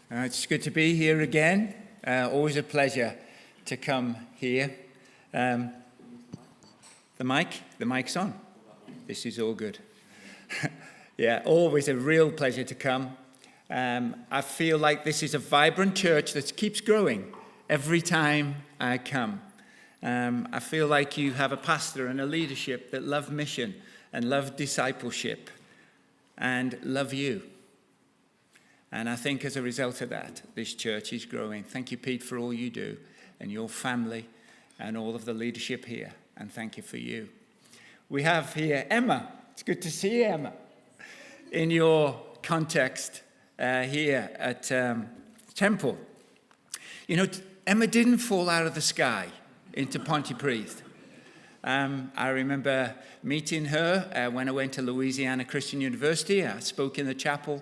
It's good to be here again. Always a pleasure to come here. The mic's on. This is all good. Yeah, always a real pleasure to come. I feel like this is a vibrant church that keeps growing every time I come. I feel like you have a pastor and a leadership that love mission and love discipleship and love you. And I think as a result of that, this church is growing. Thank you, Pete, for all you do and your family and all of the leadership here. And thank you for you. We have here Emma. It's good to see you, Emma, in your context here at Temple. You know, Emma didn't fall out of the sky into Pontypridd. I remember meeting her when I went to Louisiana Christian University. I spoke in the chapel.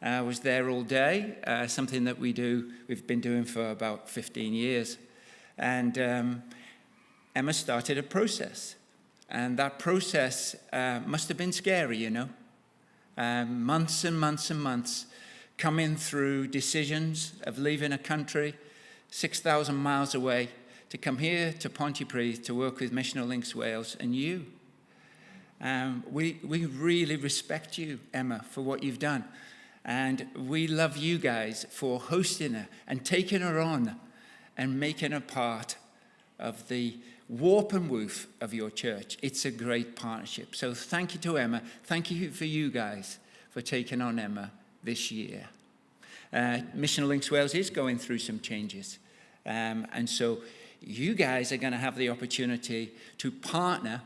I was there all day, something that we've been doing for about 15 years. And Emma started a process. And that process must have been scary, you know. Months and months and months coming through decisions of leaving a country 6,000 miles away to come here to Pontypridd to work with Missional Links Wales and you. We really respect you, Emma, for what you've done. And we love you guys for hosting her and taking her on and making her part of the warp and woof of your church. It's a great partnership. So thank you to Emma. Thank you for you guys for taking on Emma this year. Missional Links Wales is going through some changes. And so you guys are going to have the opportunity to partner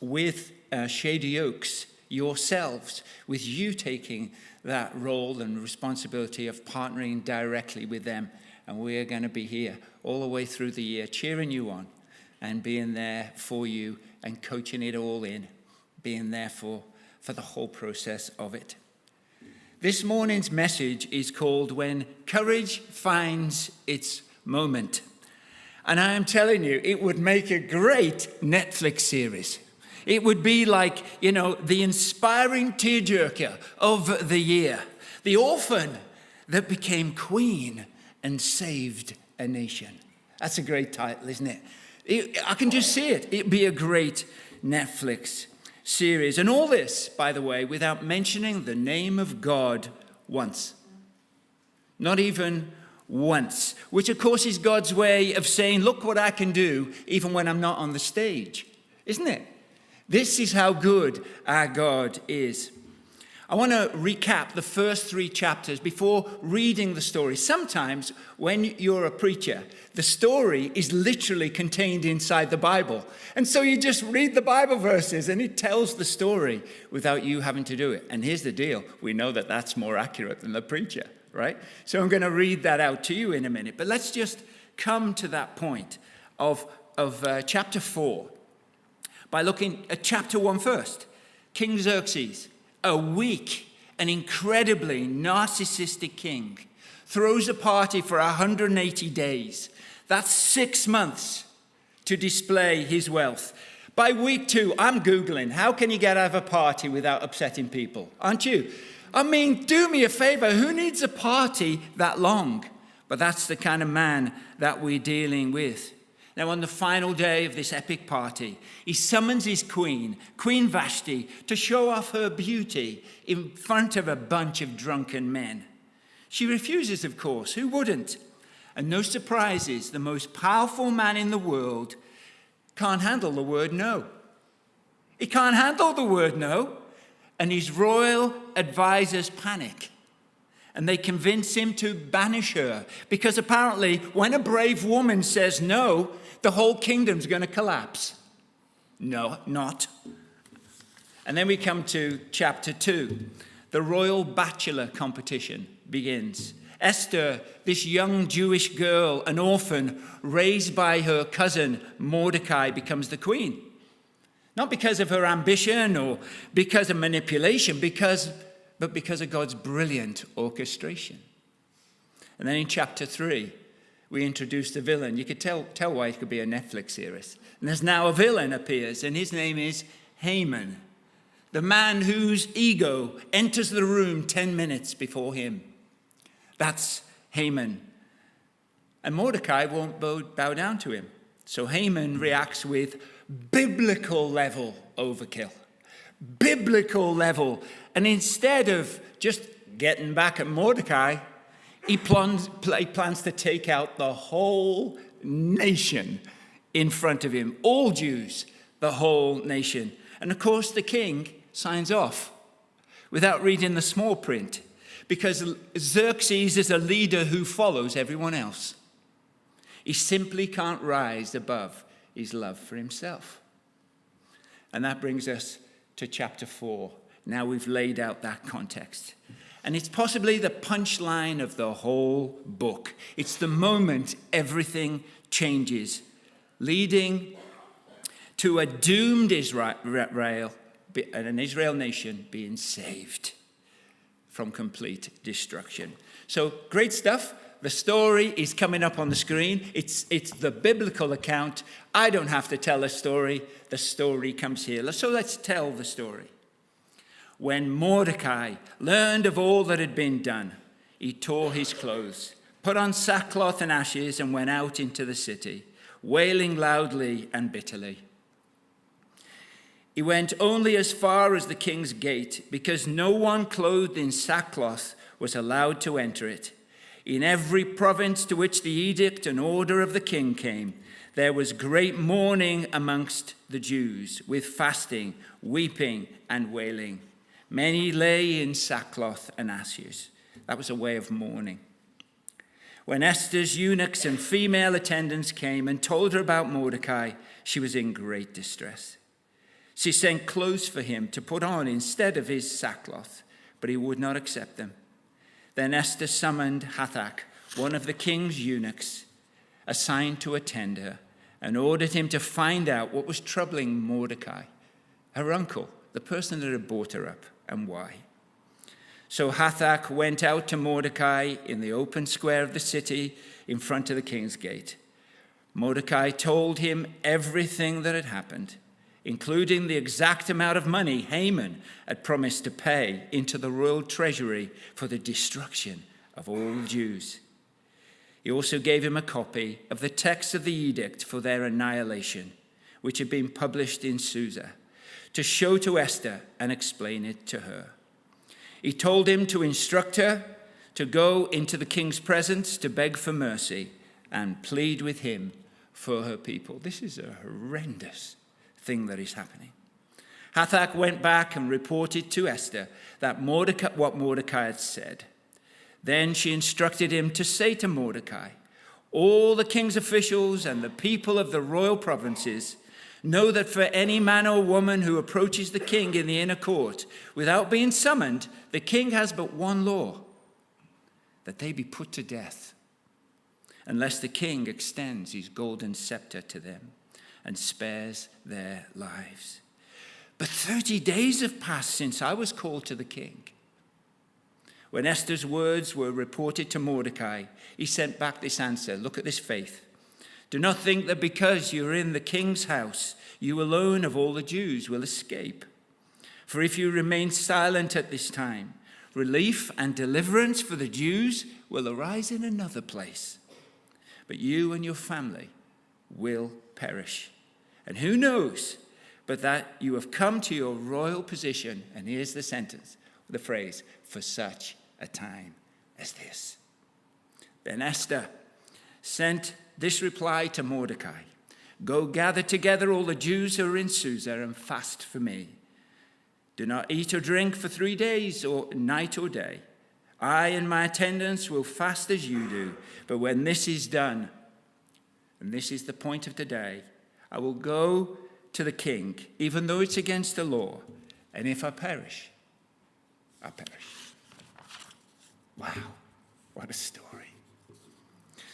with Shady Oaks yourselves, with you taking that role and responsibility of partnering directly with them. And we're going to be here all the way through the year, cheering you on and being there for you and coaching it all in, being there for the whole process of it. This morning's message is called When Courage Finds Its Moment. And I am telling you, it would make a great Netflix series. It would be like, you know, the inspiring tearjerker of the year. The orphan that became queen and saved a nation. That's a great title, isn't it? I can just see it. It'd be a great Netflix series. And all this, by the way, without mentioning the name of God once. Not even once. Which, of course, is God's way of saying, look what I can do even when I'm not on the stage. Isn't it? This is how good our God is. I want to recap the first 3 chapters before reading the story. Sometimes when you're a preacher, the story is literally contained inside the Bible. And so you just read the Bible verses and it tells the story without you having to do it. And here's the deal. We know that that's more accurate than the preacher, right? So I'm going to read that out to you in a minute. But let's just come to that point of chapter 4. By looking at chapter 1 first. King Xerxes, a weak and incredibly narcissistic king, throws a party for 180 days. That's 6 months to display his wealth. By week 2, I'm Googling, how can you get out of a party without upsetting people? Aren't you? I mean, do me a favor, who needs a party that long? But that's the kind of man that we're dealing with. Now, on the final day of this epic party, he summons his queen, Queen Vashti, to show off her beauty in front of a bunch of drunken men. She refuses, of course. Who wouldn't? And no surprises, the most powerful man in the world can't handle the word no. He can't handle the word no. And his royal advisors panic. And they convince him to banish her. Because apparently, when a brave woman says no, the whole kingdom's going to collapse. No, not. And then we come to chapter 2. The royal bachelor competition begins. Esther, this young Jewish girl, an orphan, raised by her cousin Mordecai, becomes the queen. Not because of her ambition or because of manipulation, but because of God's brilliant orchestration. And then in chapter 3, we introduce the villain. You could tell why it could be a Netflix series. And there's now a villain appears, and his name is Haman, the man whose ego enters the room 10 minutes before him. That's Haman. And Mordecai won't bow down to him. So Haman reacts with biblical level overkill. Biblical level. And instead of just getting back at Mordecai, he plans to take out the whole nation in front of him. All Jews, the whole nation. And of course, the king signs off without reading the small print, because Xerxes is a leader who follows everyone else. He simply can't rise above his love for himself. And that brings us to chapter 4. Now we've laid out that context. And it's possibly the punchline of the whole book. It's the moment everything changes, leading to a doomed Israel, an Israel nation being saved from complete destruction. So great stuff. The story is coming up on the screen. It's the biblical account. I don't have to tell a story. The story comes here. So let's tell the story. When Mordecai learned of all that had been done, he tore his clothes, put on sackcloth and ashes, and went out into the city, wailing loudly and bitterly. He went only as far as the king's gate, because no one clothed in sackcloth was allowed to enter it. In every province to which the edict and order of the king came, there was great mourning amongst the Jews, with fasting, weeping, and wailing. Many lay in sackcloth and ashes. That was a way of mourning. When Esther's eunuchs and female attendants came and told her about Mordecai, she was in great distress. She sent clothes for him to put on instead of his sackcloth, but he would not accept them. Then Esther summoned Hathach, one of the king's eunuchs, assigned to attend her, and ordered him to find out what was troubling Mordecai, her uncle, the person that had brought her up, and why. So Hathach went out to Mordecai in the open square of the city in front of the king's gate. Mordecai told him everything that had happened, including the exact amount of money Haman had promised to pay into the royal treasury for the destruction of all Jews. He also gave him a copy of the text of the edict for their annihilation, which had been published in Susa, to show to Esther and explain it to her. He told him to instruct her to go into the king's presence to beg for mercy and plead with him for her people. This is a horrendous thing that is happening. Hathach went back and reported to Esther that what Mordecai had said. Then she instructed him to say to Mordecai, "All the king's officials and the people of the royal provinces know that for any man or woman who approaches the king in the inner court without being summoned, the king has but one law, that they be put to death, unless the king extends his golden scepter to them and spares their lives. But 30 days have passed since I was called to the king." When Esther's words were reported to Mordecai, he sent back this answer. Look at this faith. "Do not think that because you are in the king's house, you alone of all the Jews will escape. For if you remain silent at this time, relief and deliverance for the Jews will arise in another place. But you and your family will perish. And who knows but that you have come to your royal position," and here's the sentence, the phrase, "for such a time as this." Then Esther sent this reply to Mordecai: "Go gather together all the Jews who are in Susa and fast for me. Do not eat or drink for 3 days, or night or day. I and my attendants will fast as you do. But when this is done," and this is the point of today, "I will go to the king, even though it's against the law. And if I perish, I perish." Wow, what a story.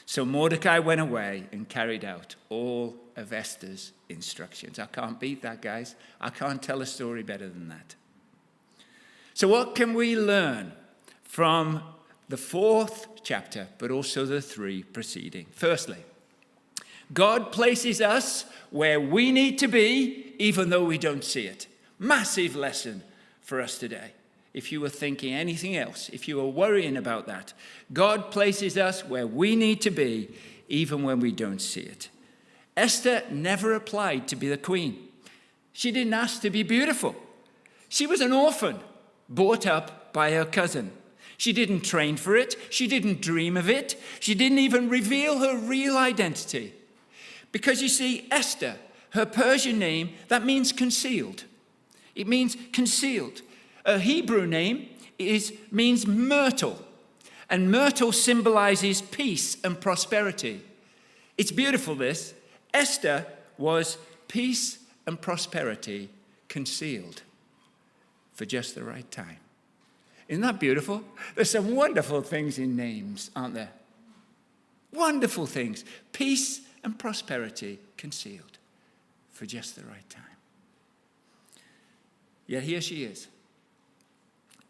So Mordecai went away and carried out all of Esther's instructions. I can't beat that, guys. I can't tell a story better than that. So what can we learn from the 4th chapter, but also the 3 preceding? Firstly, God places us where we need to be, even though we don't see it. Massive lesson for us today. if you were thinking anything else, if you were worrying about that, God places us where we need to be, even when we don't see it. Esther never applied to be the queen. She didn't ask to be beautiful. She was an orphan, brought up by her cousin. She didn't train for it. She didn't dream of it. She didn't even reveal her real identity. Because you see, Esther, her Persian name, that means concealed. It means concealed. Her Hebrew name means myrtle. And myrtle symbolizes peace and prosperity. It's beautiful, this. Esther was peace and prosperity concealed for just the right time. Isn't that beautiful? There's some wonderful things in names, aren't there? Wonderful things. Peace and prosperity concealed for just the right time. Yet here she is,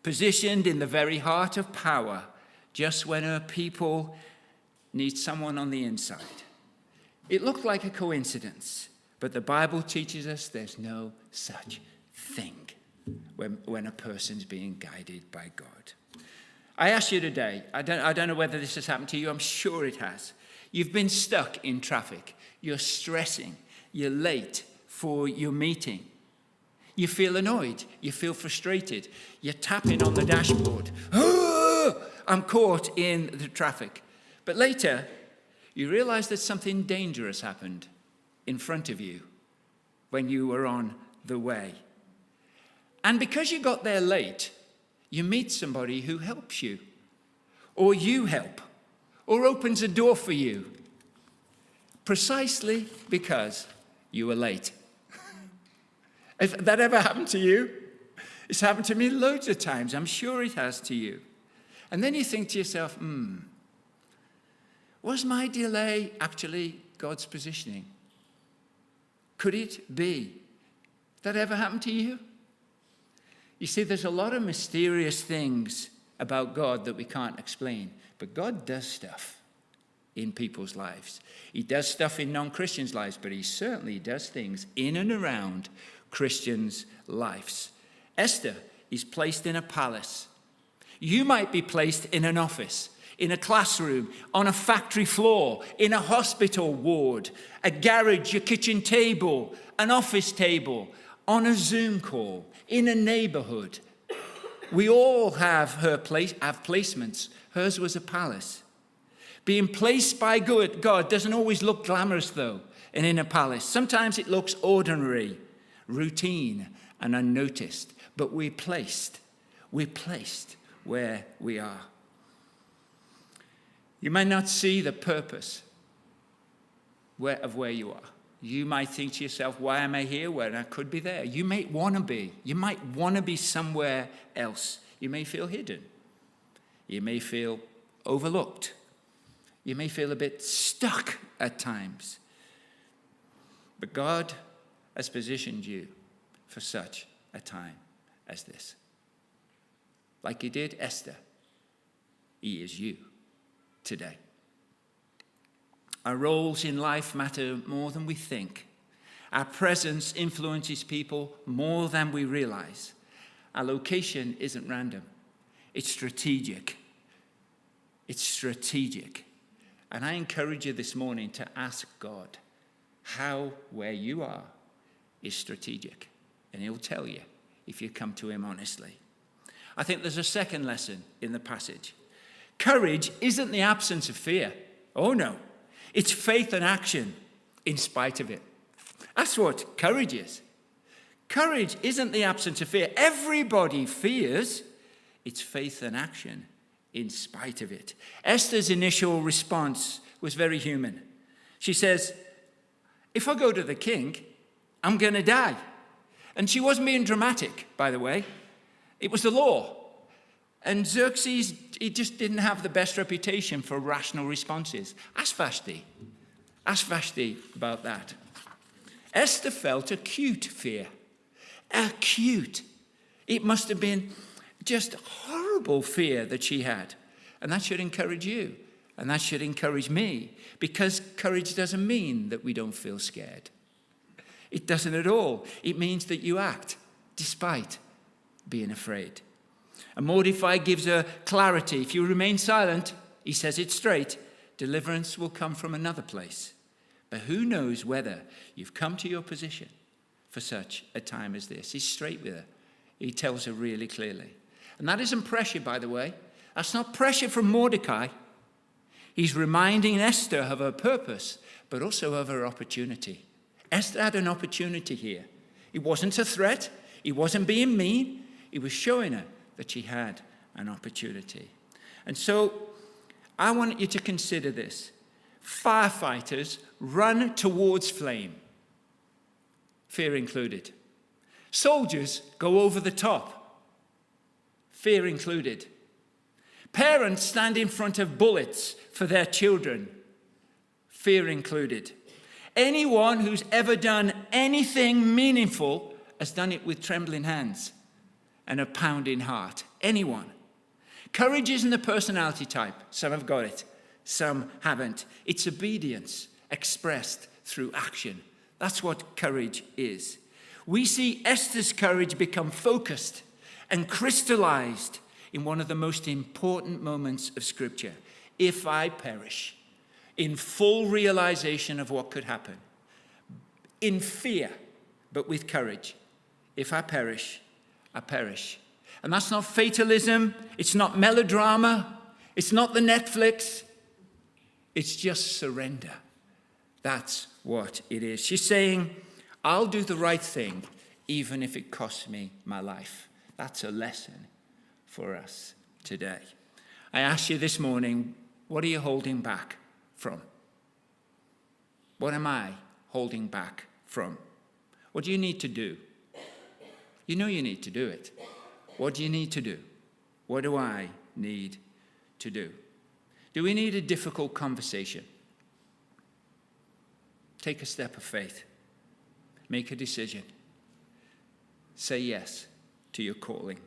positioned in the very heart of power, just when her people need someone on the inside. It looked like a coincidence, but the Bible teaches us there's no such thing when a person's being guided by God. I ask you today, I don't know whether this has happened to you, I'm sure it has. You've been stuck in traffic, you're stressing, you're late for your meeting. You feel annoyed, you feel frustrated, you're tapping on the dashboard. Oh, I'm caught in the traffic. But later, you realize that something dangerous happened in front of you when you were on the way. And because you got there late, you meet somebody who helps you, or you help, or opens a door for you, precisely because you were late. If that ever happened to you, it's happened to me loads of times. I'm sure it has to you. And then you think to yourself, was my delay actually God's positioning? Could it be? That ever happened to you? You see, there's a lot of mysterious things about God that we can't explain. But God does stuff in people's lives. He does stuff in non-Christians' lives, but he certainly does things in and around Christians' lives. Esther is placed in a palace. You might be placed in an office, in a classroom, on a factory floor, in a hospital ward, a garage, a kitchen table, an office table, on a Zoom call, in a neighborhood. We all have placements. Hers was a palace. Being placed by God doesn't always look glamorous, though, and in a palace. Sometimes it looks ordinary, routine, and unnoticed. But we're placed where we are. You may not see the purpose of where you are. You might think to yourself, why am I here when I could be there? You might want to be. You might want to be somewhere else. You may feel hidden. You may feel overlooked. You may feel a bit stuck at times. But God has positioned you for such a time as this. Like he did Esther, he is you today. Our roles in life matter more than we think. Our presence influences people more than we realize. Our location isn't random. It's strategic. It's strategic. And I encourage you this morning to ask God how where you are is strategic. And he'll tell you if you come to him honestly. I think there's a second lesson in the passage. Courage isn't the absence of fear. Oh no. It's faith and action in spite of it. That's what courage is. Courage isn't the absence of fear. Everybody fears. It's faith and action in spite of it. Esther's initial response was very human. She says, if I go to the king, I'm going to die. And she wasn't being dramatic, by the way. It was the law. And Xerxes, he just didn't have the best reputation for rational responses. Ask Vashti. Ask Vashti about that. Esther felt acute fear. Acute. It must have been just horrible fear that she had. And that should encourage you. And that should encourage me. Because courage doesn't mean that we don't feel scared. It doesn't at all. It means that you act despite being afraid. And Mordecai gives her clarity. If you remain silent, he says it straight, deliverance will come from another place. But who knows whether you've come to your position for such a time as this? He's straight with her. He tells her really clearly. And that isn't pressure, by the way. That's not pressure from Mordecai. He's reminding Esther of her purpose, but also of her opportunity. Esther had an opportunity here. It wasn't a threat. He wasn't being mean. He was showing her that she had an opportunity. And so I want you to consider this. Firefighters run towards flame, fear included. Soldiers go over the top, fear included. Parents stand in front of bullets for their children, fear included. Anyone who's ever done anything meaningful has done it with trembling hands and a pounding heart. Anyone. Courage isn't a personality type. Some have got it, some haven't. It's obedience expressed through action. That's what courage is. We see Esther's courage become focused and crystallized in one of the most important moments of Scripture. If I perish, in full realization of what could happen, in fear, but with courage. If I perish, I perish. And that's not fatalism. It's not melodrama. It's not the Netflix. It's just surrender. That's what it is. She's saying, I'll do the right thing, even if it costs me my life. That's a lesson for us today. I ask you this morning, what are you holding back from? What am I holding back from? What do you need to do? You know you need to do it. What do you need to do? What do I need to do? Do we need a difficult conversation? Take a step of faith. Make a decision. Say yes to your calling.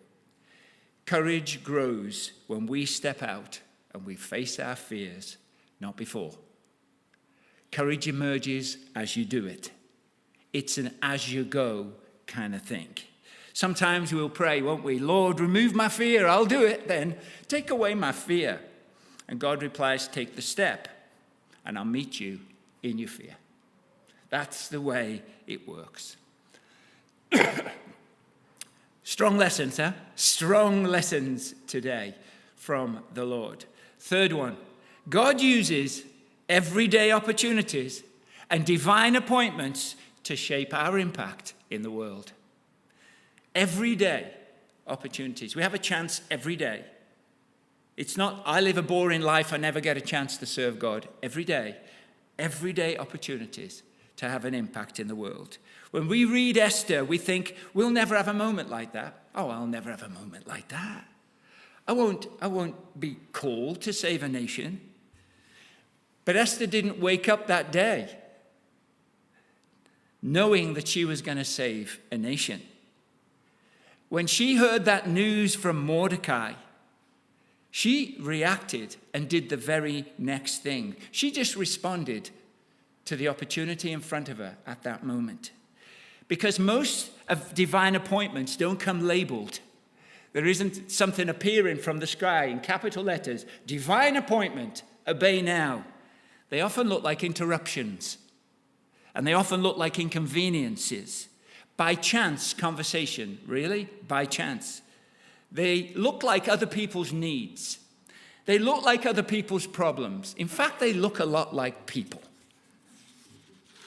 Courage grows when we step out and we face our fears, not before. Courage emerges as you do it. It's an as-you-go kind of thing. Sometimes we'll pray, won't we? Lord, remove my fear. I'll do it then. Take away my fear. And God replies, take the step, and I'll meet you in your fear. That's the way it works. Strong lessons, huh? Strong lessons today from the Lord. Third one, God uses everyday opportunities and divine appointments to shape our impact in the world. Everyday opportunities. We have a chance every day. It's not, I live a boring life, I never get a chance to serve God. Everyday opportunities to have an impact in the world. When we read Esther, we think, we'll never have a moment like that. Oh, I'll never have a moment like that. I won't be called to save a nation. But Esther didn't wake up that day knowing that she was going to save a nation. When she heard that news from Mordecai, she reacted and did the very next thing. She just responded to the opportunity in front of her at that moment. Because most of divine appointments don't come labeled. There isn't something appearing from the sky in capital letters, divine appointment, obey now. They often look like interruptions. And they often look like inconveniences. By chance conversation, really? By chance. They look like other people's needs. They look like other people's problems. In fact, they look a lot like people.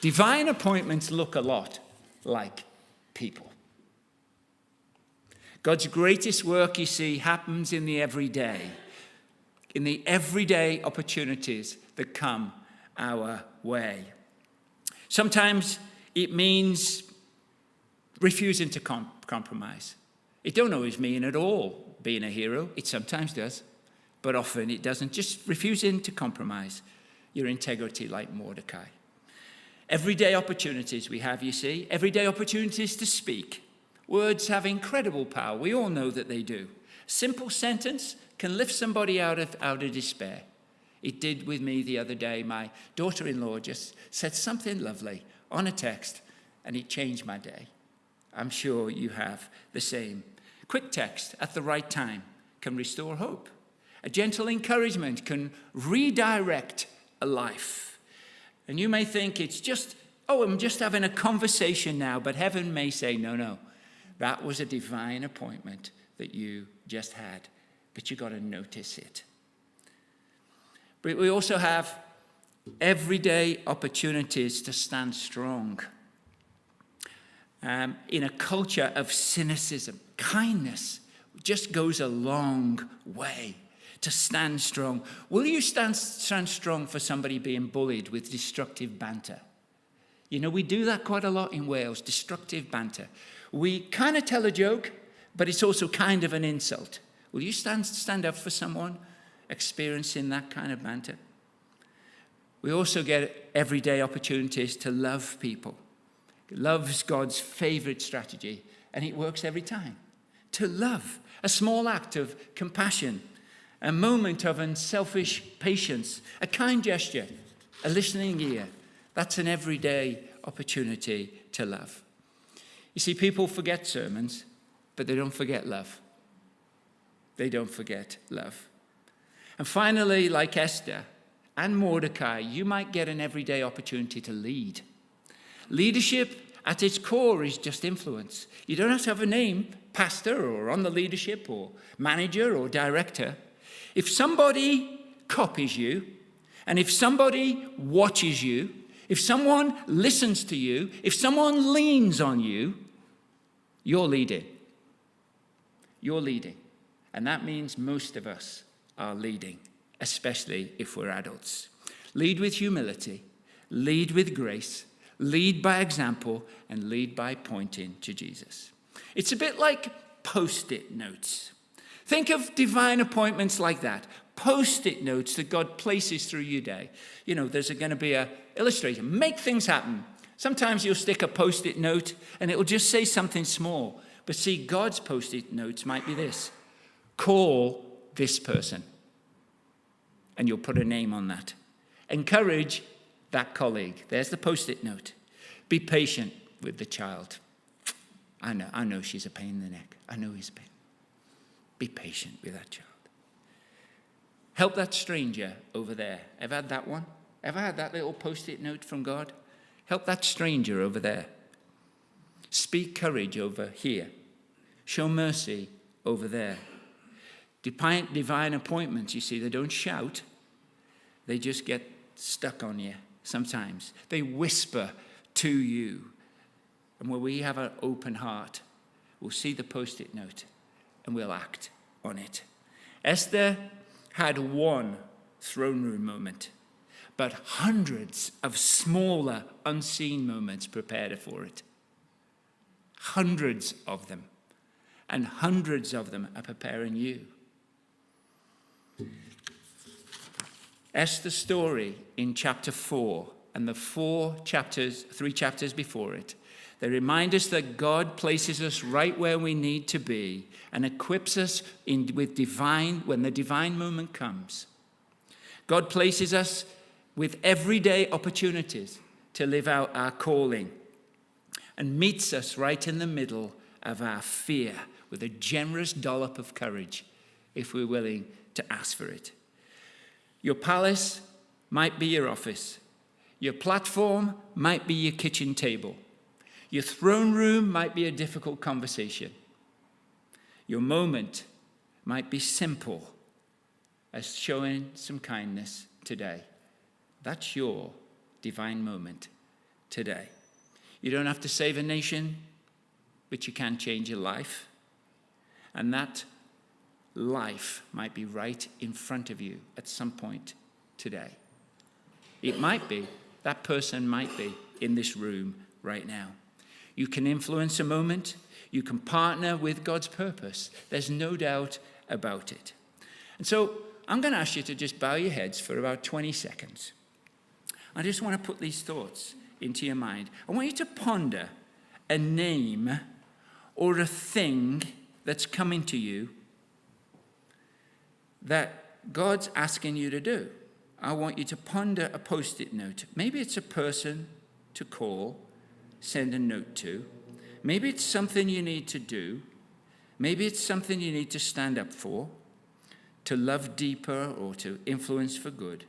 Divine appointments look a lot like people. God's greatest work, you see, happens in the everyday opportunities that come our way. Sometimes it means refusing to compromise. It don't always mean at all being a hero. It sometimes does, but often it doesn't. Just refusing to compromise your integrity like Mordecai. Everyday opportunities we have, you see. Everyday opportunities to speak. Words have incredible power. We all know that they do. A simple sentence can lift somebody out of despair. It did with me the other day. My daughter-in-law just said something lovely on a text, and it changed my day. I'm sure you have the same. quick text at the right time can restore hope. A gentle encouragement can redirect a life. And you may think it's just, I'm just having a conversation now, but heaven may say, no, that was a divine appointment that you just had, but you've got to notice it. But we also have everyday opportunities to stand strong. In a culture of cynicism, kindness just goes a long way to stand strong. Will you stand strong for somebody being bullied with destructive banter? You know, we do that quite a lot in Wales, destructive banter. We kind of tell a joke, but it's also kind of an insult. Will you stand up for someone experiencing that kind of banter? We also get everyday opportunities to love people. Love's God's favorite strategy, and it works every time. To love, a small act of compassion, a moment of unselfish patience, a kind gesture, a listening ear. That's an everyday opportunity to love. You see, people forget sermons, but they don't forget love. They don't forget love. And finally, like Esther and Mordecai, you might get an everyday opportunity to lead. Leadership at its core is just influence. You don't have to have a name, pastor or on the leadership or manager or director. If somebody copies you, and if somebody watches you, if someone listens to you, if someone leans on you, you're leading. You're leading. And that means most of us are leading, especially if we're adults. Lead with humility, lead with grace, lead by example, and lead by pointing to Jesus. It's a bit like Post-it notes. Think of divine appointments like that. Post-it notes that God places through your day. You know, there's going to be an illustration. Make things happen. Sometimes you'll stick a Post-it note and it will just say something small. But see, God's Post-it notes might be this. Call this person. And you'll put a name on that. Encourage that colleague. There's the Post-it note. Be patient with the child. I know she's a pain in the neck. I know he's a pain. Be patient with that child. Help that stranger over there. Ever had that one? Ever had that little Post-it note from God? Help that stranger over there. Speak courage over here. Show mercy over there. Divine appointments, you see, they don't shout. They just get stuck on you sometimes. They whisper to you. And when we have an open heart, we'll see the Post-it note and we'll act on it. Esther had one throne room moment, but hundreds of smaller, unseen moments prepared her for it. Hundreds of them. And hundreds of them are preparing you. Esther's story in chapter 4 and the 3 chapters before it, they remind us that God places us right where we need to be and equips us with divine, when the divine moment comes. God places us with everyday opportunities to live out our calling and meets us right in the middle of our fear with a generous dollop of courage if we're willing to ask for it. Your palace might be your office. Your platform might be your kitchen table. Your throne room might be a difficult conversation. Your moment might be simple as showing some kindness today. That's your divine moment today. You don't have to save a nation, but you can change your life. And that life might be right in front of you at some point today. It might be, that person might be in this room right now. You can influence a moment. You can partner with God's purpose. There's no doubt about it. And so I'm going to ask you to just bow your heads for about 20 seconds. I just want to put these thoughts into your mind. I want you to ponder a name or a thing that's coming to you that God's asking you to do. I want you to ponder a Post-it note. Maybe it's a person to call, send a note to. Maybe it's something you need to do. Maybe it's something you need to stand up for, to love deeper, or to influence for good.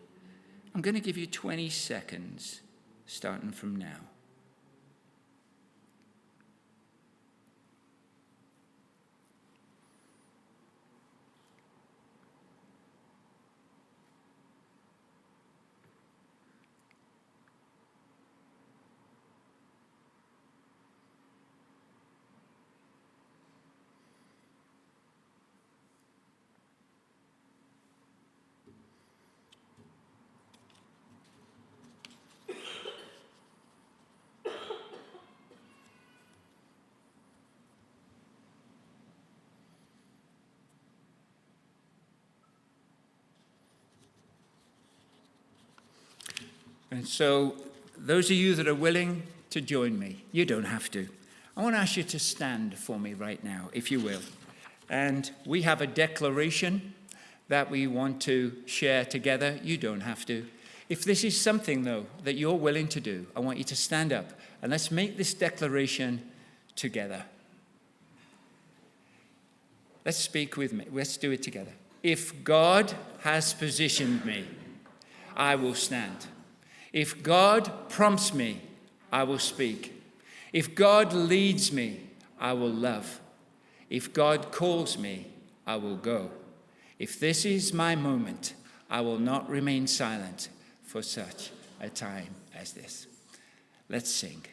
I'm going to give you 20 seconds, starting from now. And so, those of you that are willing to join me, you don't have to. I want to ask you to stand for me right now, if you will. And we have a declaration that we want to share together. You don't have to. If this is something, though, that you're willing to do, I want you to stand up and let's make this declaration together. Let's speak with me. Let's do it together. If God has positioned me, I will stand. If God prompts me, I will speak. If God leads me, I will love. If God calls me, I will go. If this is my moment, I will not remain silent for such a time as this. Let's sing.